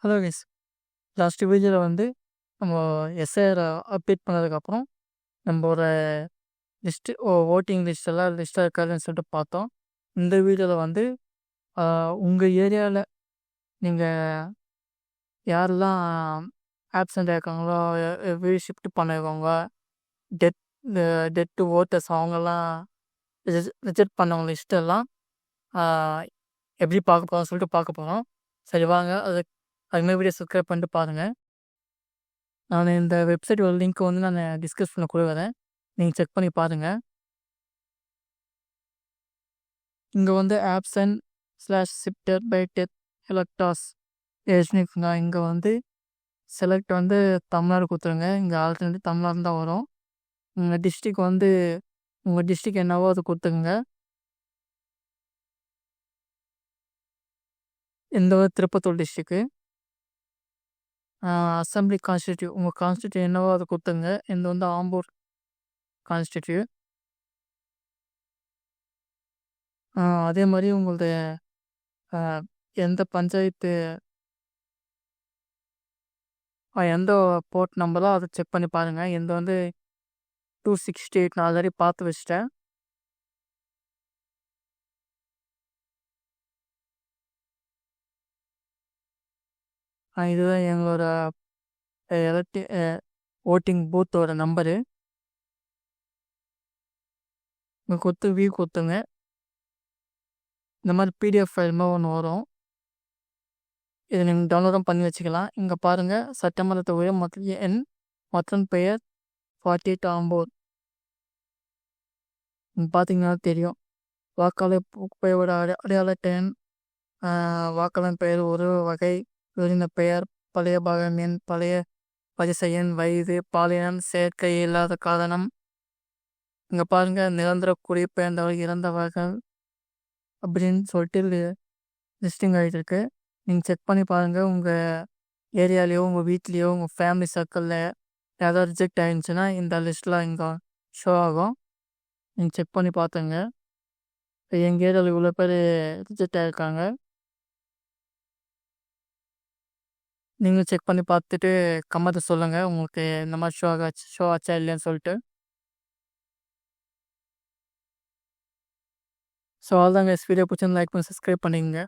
Hello guys. Last வீடியோவில் வந்து நம்ம எஸ்ஐஆர் அப்டேட் பண்ணதுக்கப்புறம் நம்மளோட லிஸ்ட்டு ஓட்டிங் லிஸ்ட்டாக இருக்காதுன்னு சொல்லிட்டு பார்த்தோம். இந்த வீடியோவில் வந்து உங்கள் ஏரியாவில் நீங்கள் யாரெல்லாம் ஆப்சண்ட் ஆயிருக்காங்களோ, வீடு ஷிஃப்ட் பண்ணியிருக்கவங்க, டெத் டெத்து ஓட்டர்ஸ் அவங்கெல்லாம் ரிஜெக்ட் பண்ணவங்க லிஸ்ட்டெல்லாம் எப்படி பார்க்க போகிறோம் சொல்லிட்டு பார்க்க போகிறோம். சரி வாங்க, அதுமாதிரி வீடியோ சப்ஸ்கிரைப் பண்ணிட்டு பாருங்கள். நான் இந்த வெப்சைட்டோட லிங்க் வந்து நான் டிஸ்கிரிப்ஷனில் கொடுக்குறேன். நீங்கள் செக் பண்ணி பாருங்கள். இங்கே வந்து ஆப்சன்ட் /ஷிஃப்டட் பை டெத் எலக்டாஸ் எழுதிருக்குங்க. இங்கே வந்து செலக்ட் வந்து தமிழ்நாடு கொடுத்துருங்க. இங்கே ஆல்ரெடி தமிழ்நாடு தான் வரும். உங்கள் டிஸ்ட்ரிக் வந்து உங்கள் டிஸ்ட்ரிக் என்னவோ அது கொடுத்துருங்க. இந்த திருப்பத்தூர் டிஸ்ட்ரிக்கு. அசம்பிளி கான்ஸ்டிடியூட் உங்கள் கான்ஸ்டிடியூட் என்னவோ அதை கொடுத்துருங்க. இது வந்து ஆம்பூர் கான்ஸ்டிடியூட். அதே மாதிரி உங்களது எந்த பஞ்சாயத்து எந்த போர்ட் நம்பரோ அதை செக் பண்ணி பாருங்கள். இந்த வந்து 268 நான் ஆல்ரெடி பார்த்து வச்சிட்டேன். இதுதான் எங்களோட ஓட்டிங் பூத்தோட நம்பரு. இங்கே கொடுத்து வியூ கொடுத்துங்க. இந்த மாதிரி பிடிஎஃப் ஃபைல் மாதிரி ஒன்று வரும். இதை நீங்கள் டவுன்லோடும் பண்ணி வச்சுக்கலாம். இங்கே பாருங்கள், சட்டமன்ற தொகுதி மத்திய எண் மற்றும் பெயர் 48 ஆம்பூர். பார்த்தீங்கன்னா தெரியும். வாக்காளர் புகைப்பட அடையாள எண், வாக்காளர் பெயர், ஒரு வகை, உயிரின பெயர், பழைய பாகம் எண், பழைய வரிசை எண், வயது, பாலினம், சேர்க்கை இல்லாத காரணம். இங்கே பாருங்கள், நிரந்தர குடிபெயர்ந்தவர்கள், இறந்தவர்கள் அப்படின்னு சொல்லிட்டு லிஸ்டிங் ஆகிட்டு. நீங்கள் செக் பண்ணி பாருங்கள். உங்கள் ஏரியாலேயோ உங்கள் வீட்லேயோ உங்கள் ஃபேமிலி சர்க்கிளில் ஏதாவது ரிஜெக்ட் ஆகிருந்துச்சுன்னா இந்த லிஸ்ட்டில் இங்கே ஷோ ஆகும். நீங்கள் செக் பண்ணி பார்த்துங்க. எங்கள் ஏரியாவில் இவ்வளோ பேர் ரிஜெக்ட் ஆகிருக்காங்க. நீங்களும் செக் பண்ணி பார்த்துட்டு கமெண்ட்டை சொல்லுங்கள், உங்களுக்கு இந்த மாதிரி ஷோ ஆச்சா இல்லையான்னு சொல்லிட்டு. ஸோ அவ்வளோதாங்க. வீடியோ பிடிச்சிருந்து லைக் பண்ணி சப்ஸ்கிரைப் பண்ணிக்கங்க.